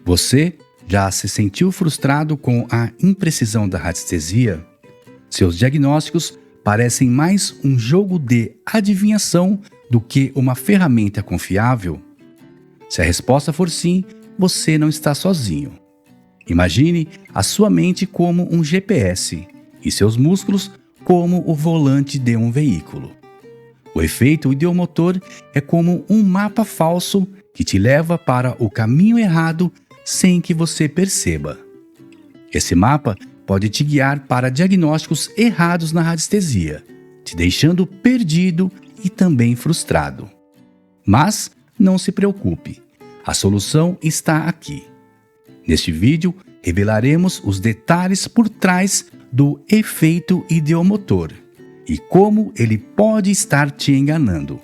Você já se sentiu frustrado com a imprecisão da radiestesia? Seus diagnósticos parecem mais um jogo de adivinhação do que uma ferramenta confiável? Se a resposta for sim, você não está sozinho. Imagine a sua mente como um GPS e seus músculos como o volante de um veículo. O efeito ideomotor é como um mapa falso que te leva para o caminho errado sem que você perceba. Esse mapa pode te guiar para diagnósticos errados na radiestesia, te deixando perdido e também frustrado. Mas não se preocupe, a solução está aqui. Neste vídeo, revelaremos os detalhes por trás do efeito ideomotor e como ele pode estar te enganando.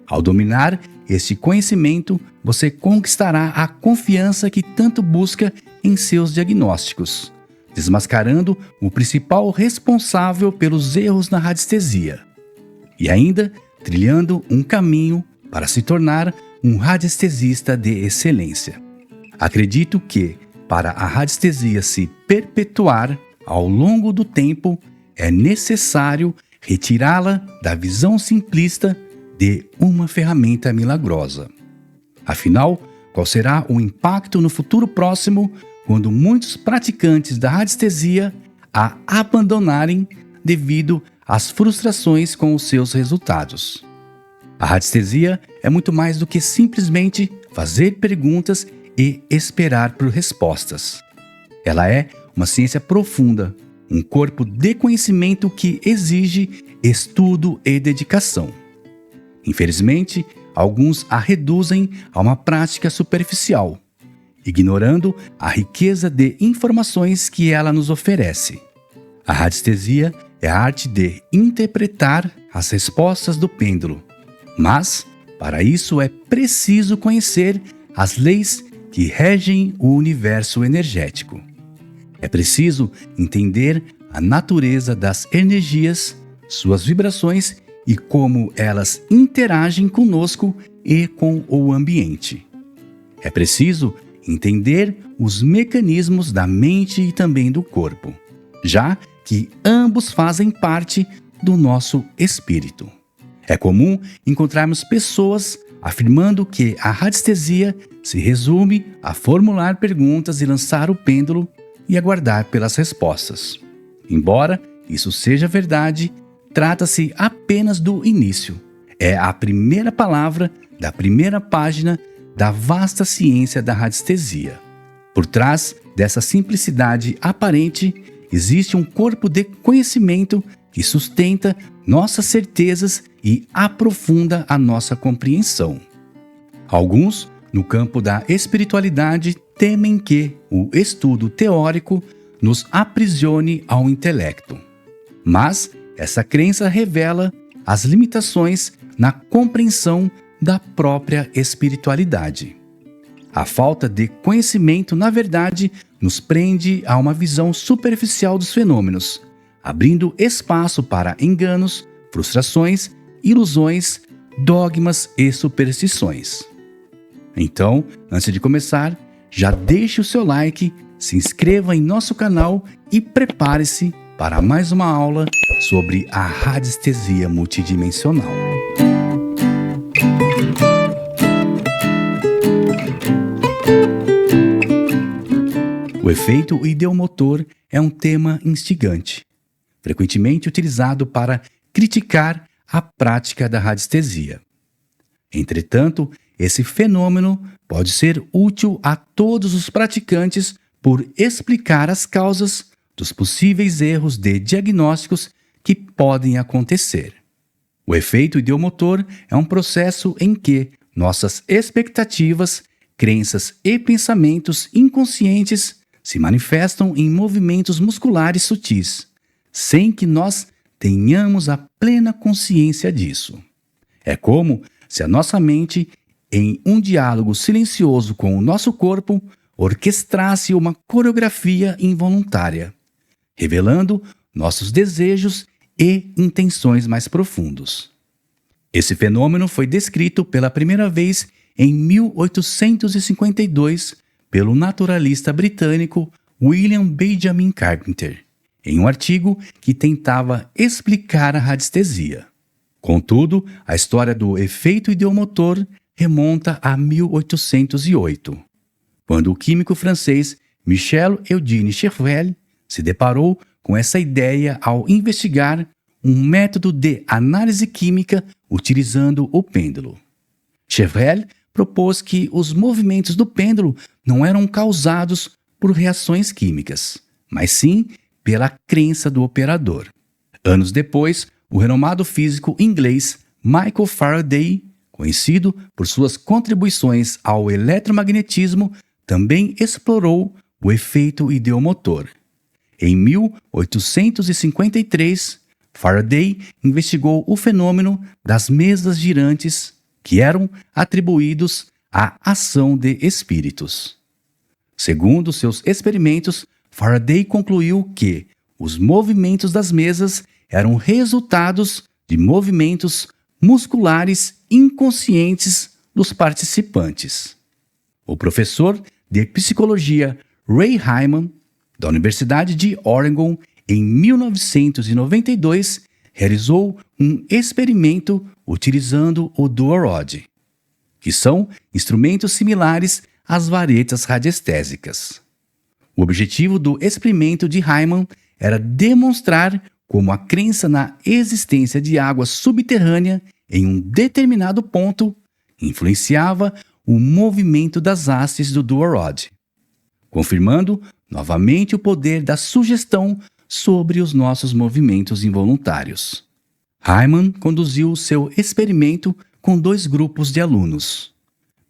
Ao dominar este conhecimento, você conquistará a confiança que tanto busca em seus diagnósticos, desmascarando o principal responsável pelos erros na radiestesia e ainda trilhando um caminho para se tornar um radiestesista de excelência. Acredito que, para a radiestesia se perpetuar ao longo do tempo, é necessário retirá-la da visão simplista de uma ferramenta milagrosa. Afinal, qual será o impacto no futuro próximo quando muitos praticantes da radiestesia a abandonarem devido às frustrações com os seus resultados? A radiestesia é muito mais do que simplesmente fazer perguntas e esperar por respostas. Ela é uma ciência profunda, um corpo de conhecimento que exige estudo e dedicação. Infelizmente, alguns a reduzem a uma prática superficial, ignorando a riqueza de informações que ela nos oferece. A radiestesia é a arte de interpretar as respostas do pêndulo, mas, para isso, é preciso conhecer as leis que regem o universo energético. É preciso entender a natureza das energias, suas vibrações e como elas interagem conosco e com o ambiente. É preciso entender os mecanismos da mente e também do corpo, já que ambos fazem parte do nosso espírito. É comum encontrarmos pessoas afirmando que a radiestesia se resume a formular perguntas e lançar o pêndulo e aguardar pelas respostas. Embora isso seja verdade, trata-se apenas do início. É a primeira palavra da primeira página da vasta ciência da radiestesia. Por trás dessa simplicidade aparente, existe um corpo de conhecimento que sustenta nossas certezas e aprofunda a nossa compreensão. Alguns, no campo da espiritualidade, temem que o estudo teórico nos aprisione ao intelecto. Mas essa crença revela as limitações na compreensão da própria espiritualidade. A falta de conhecimento, na verdade, nos prende a uma visão superficial dos fenômenos, abrindo espaço para enganos, frustrações, ilusões, dogmas e superstições. Então, antes de começar, já deixe o seu like, se inscreva em nosso canal e prepare-se para mais uma aula sobre a radiestesia multidimensional. O efeito ideomotor é um tema instigante, frequentemente utilizado para criticar a prática da radiestesia. Entretanto, esse fenômeno pode ser útil a todos os praticantes por explicar as causas dos possíveis erros de diagnósticos que podem acontecer. O efeito ideomotor é um processo em que nossas expectativas, crenças e pensamentos inconscientes se manifestam em movimentos musculares sutis, sem que nós tenhamos a plena consciência disso. É como se a nossa mente, em um diálogo silencioso com o nosso corpo, orquestrasse uma coreografia involuntária, revelando nossos desejos e intenções mais profundos. Esse fenômeno foi descrito pela primeira vez em 1852 pelo naturalista britânico William Benjamin Carpenter, em um artigo que tentava explicar a radiestesia. Contudo, a história do efeito ideomotor remonta a 1808, quando o químico francês Michel Eugène Chevreul se deparou com essa ideia ao investigar um método de análise química utilizando o pêndulo. Chevreul propôs que os movimentos do pêndulo não eram causados por reações químicas, mas sim pela crença do operador. Anos depois, o renomado físico inglês Michael Faraday, conhecido por suas contribuições ao eletromagnetismo, também explorou o efeito ideomotor. Em 1853, Faraday investigou o fenômeno das mesas girantes, que eram atribuídos à ação de espíritos. Segundo seus experimentos, Faraday concluiu que os movimentos das mesas eram resultados de movimentos musculares inconscientes dos participantes. O professor de psicologia Ray Hyman, da Universidade de Oregon, em 1992, realizou um experimento utilizando o dual rod, que são instrumentos similares às varetas radiestésicas. O objetivo do experimento de Hyman era demonstrar como a crença na existência de água subterrânea em um determinado ponto influenciava o movimento das hastes do dual rod, confirmando novamente o poder da sugestão sobre os nossos movimentos involuntários. Hyman conduziu seu experimento com 2 grupos de alunos.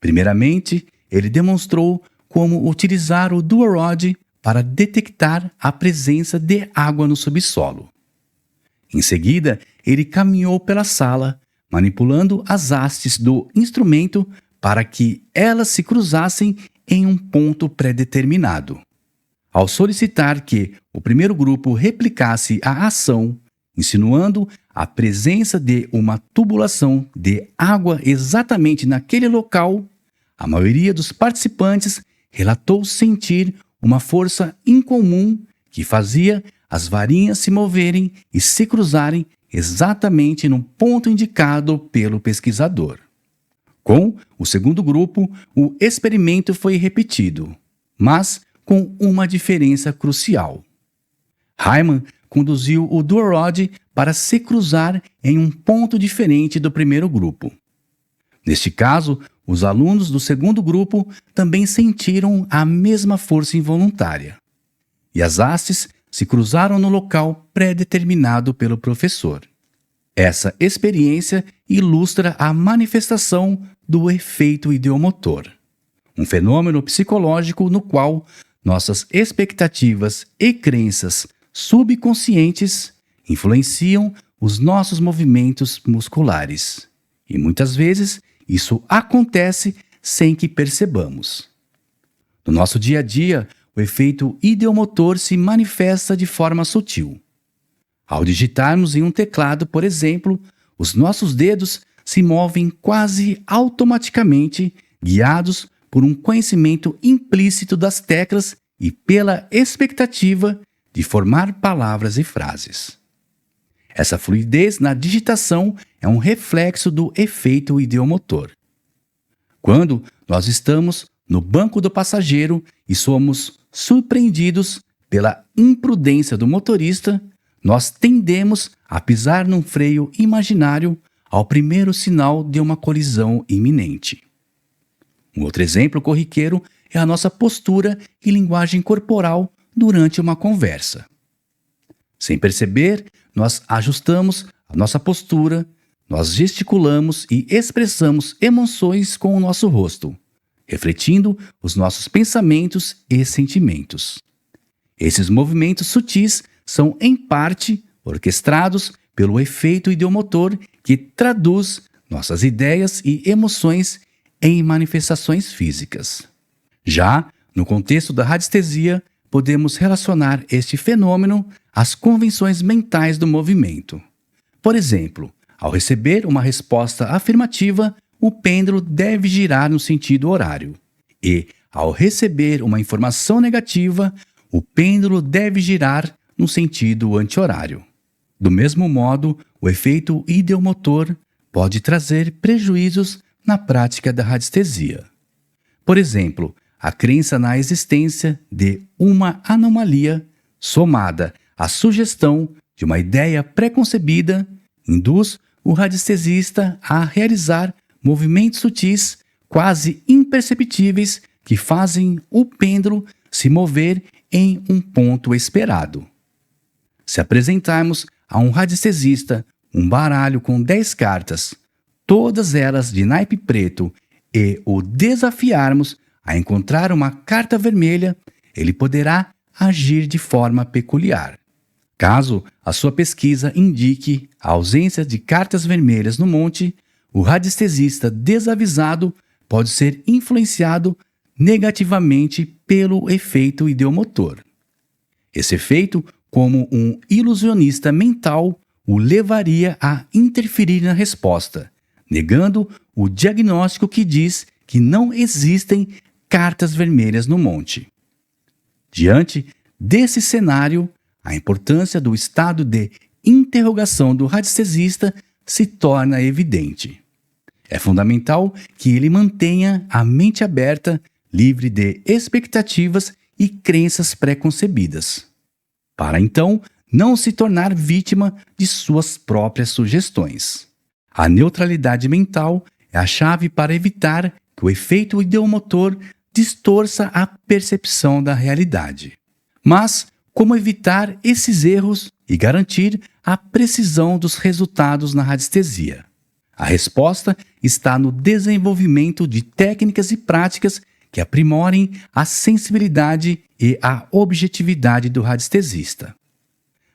Primeiramente, ele demonstrou como utilizar o dual rod para detectar a presença de água no subsolo. Em seguida, ele caminhou pela sala, manipulando as hastes do instrumento para que elas se cruzassem em um ponto pré-determinado. Ao solicitar que o primeiro grupo replicasse a ação, insinuando a presença de uma tubulação de água exatamente naquele local, a maioria dos participantes relatou sentir uma força incomum que fazia as varinhas se moverem e se cruzarem exatamente no ponto indicado pelo pesquisador. Com o segundo grupo, o experimento foi repetido, mas com uma diferença crucial. Hyman conduziu o dual rod para se cruzar em um ponto diferente do primeiro grupo. Neste caso, os alunos do segundo grupo também sentiram a mesma força involuntária, e as hastes se cruzaram no local pré-determinado pelo professor. Essa experiência ilustra a manifestação do efeito ideomotor, um fenômeno psicológico no qual nossas expectativas e crenças subconscientes influenciam os nossos movimentos musculares. E muitas vezes isso acontece sem que percebamos. No nosso dia a dia, o efeito ideomotor se manifesta de forma sutil. Ao digitarmos em um teclado, por exemplo, os nossos dedos se movem quase automaticamente, guiados por um conhecimento implícito das teclas e pela expectativa de formar palavras e frases. Essa fluidez na digitação é um reflexo do efeito ideomotor. Quando nós estamos no banco do passageiro e somos surpreendidos pela imprudência do motorista, nós tendemos a pisar num freio imaginário ao primeiro sinal de uma colisão iminente. Um outro exemplo corriqueiro é a nossa postura e linguagem corporal durante uma conversa. Sem perceber, nós ajustamos a nossa postura, nós gesticulamos e expressamos emoções com o nosso rosto, refletindo os nossos pensamentos e sentimentos. Esses movimentos sutis são, em parte, orquestrados pelo efeito ideomotor que traduz nossas ideias e emoções em manifestações físicas. Já no contexto da radiestesia, podemos relacionar este fenômeno às convenções mentais do movimento. Por exemplo, ao receber uma resposta afirmativa, o pêndulo deve girar no sentido horário. E, ao receber uma informação negativa, o pêndulo deve girar no sentido anti-horário. Do mesmo modo, o efeito ideomotor pode trazer prejuízos na prática da radiestesia. Por exemplo, a crença na existência de uma anomalia, somada à sugestão de uma ideia preconcebida, induz o radiestesista a realizar movimentos sutis, quase imperceptíveis, que fazem o pêndulo se mover em um ponto esperado. Se apresentarmos a um radiestesista um baralho com 10 cartas, todas elas de naipe preto, e o desafiarmos a encontrar uma carta vermelha, ele poderá agir de forma peculiar. Caso a sua pesquisa indique a ausência de cartas vermelhas no monte, o radiestesista desavisado pode ser influenciado negativamente pelo efeito ideomotor. Esse efeito, como um ilusionista mental, o levaria a interferir na resposta, negando o diagnóstico que diz que não existem cartas vermelhas no monte. Diante desse cenário, a importância do estado de interrogação do radiestesista se torna evidente. É fundamental que ele mantenha a mente aberta, livre de expectativas e crenças preconcebidas, para então não se tornar vítima de suas próprias sugestões. A neutralidade mental é a chave para evitar que o efeito ideomotor distorça a percepção da realidade. Mas como evitar esses erros e garantir a precisão dos resultados na radiestesia? A resposta está no desenvolvimento de técnicas e práticas que aprimorem a sensibilidade e a objetividade do radiestesista.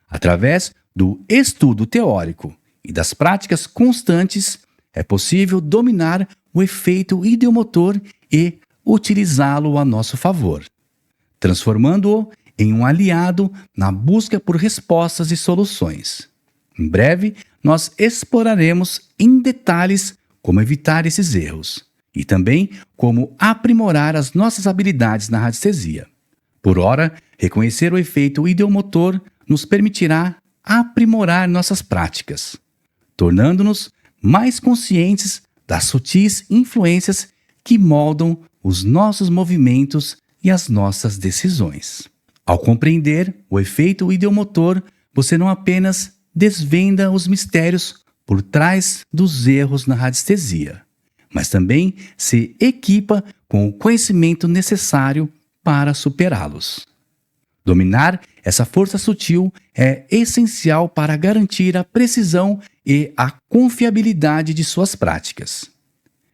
Através do estudo teórico e das práticas constantes, é possível dominar o efeito ideomotor e utilizá-lo a nosso favor, transformando-o em um aliado na busca por respostas e soluções. Em breve, nós exploraremos em detalhes como evitar esses erros e também como aprimorar as nossas habilidades na radiestesia. Por ora, reconhecer o efeito ideomotor nos permitirá aprimorar nossas práticas, tornando-nos mais conscientes das sutis influências que moldam os nossos movimentos e as nossas decisões. Ao compreender o efeito ideomotor, você não apenas desvenda os mistérios por trás dos erros na radiestesia, mas também se equipa com o conhecimento necessário para superá-los. Dominar essa força sutil é essencial para garantir a precisão e a confiabilidade de suas práticas.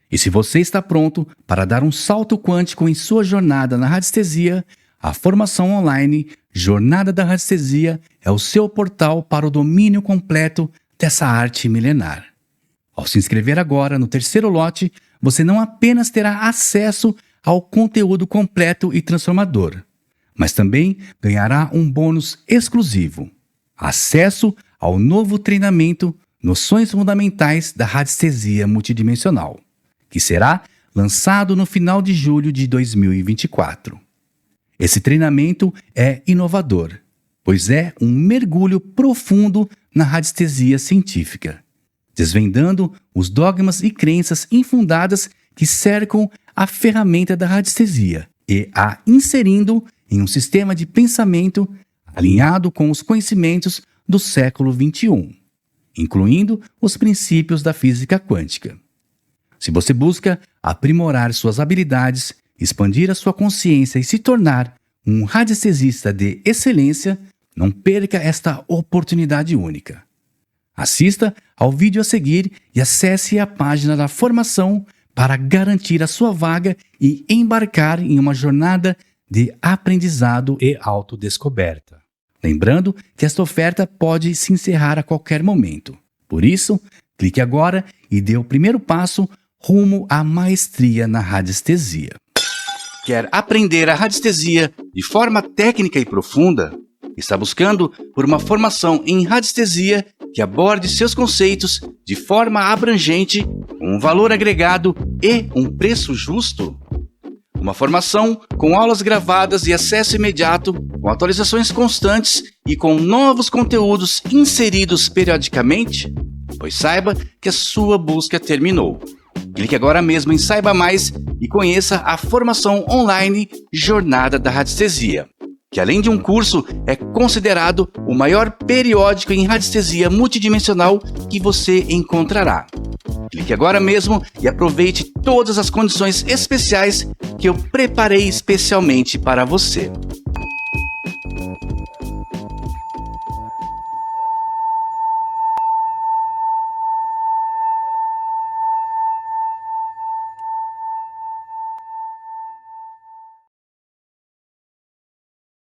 E se você está pronto para dar um salto quântico em sua jornada na radiestesia, a formação online Jornada da Radiestesia é o seu portal para o domínio completo dessa arte milenar. Ao se inscrever agora no terceiro lote, você não apenas terá acesso ao conteúdo completo e transformador, mas também ganhará um bônus exclusivo: acesso ao novo treinamento Noções Fundamentais da Radiestesia Multidimensional, que será lançado no final de julho de 2024. Esse treinamento é inovador, pois é um mergulho profundo na radiestesia científica, desvendando os dogmas e crenças infundadas que cercam a ferramenta da radiestesia e a inserindo em um sistema de pensamento alinhado com os conhecimentos do século XXI, incluindo os princípios da física quântica. Se você busca aprimorar suas habilidades, expandir a sua consciência e se tornar um radiestesista de excelência, não perca esta oportunidade única. Assista ao vídeo a seguir e acesse a página da formação para garantir a sua vaga e embarcar em uma jornada de aprendizado e autodescoberta. Lembrando que esta oferta pode se encerrar a qualquer momento. Por isso, clique agora e dê o primeiro passo rumo à maestria na radiestesia. Quer aprender a radiestesia de forma técnica e profunda? Está buscando por uma formação em radiestesia que aborde seus conceitos de forma abrangente, com um valor agregado e um preço justo? Uma formação com aulas gravadas e acesso imediato, com atualizações constantes e com novos conteúdos inseridos periodicamente? Pois saiba que a sua busca terminou. Clique agora mesmo em Saiba Mais e conheça a formação online Jornada da Radiestesia, que além de um curso, é considerado o maior periódico em radiestesia multidimensional que você encontrará. Clique agora mesmo e aproveite todas as condições especiais que eu preparei especialmente para você.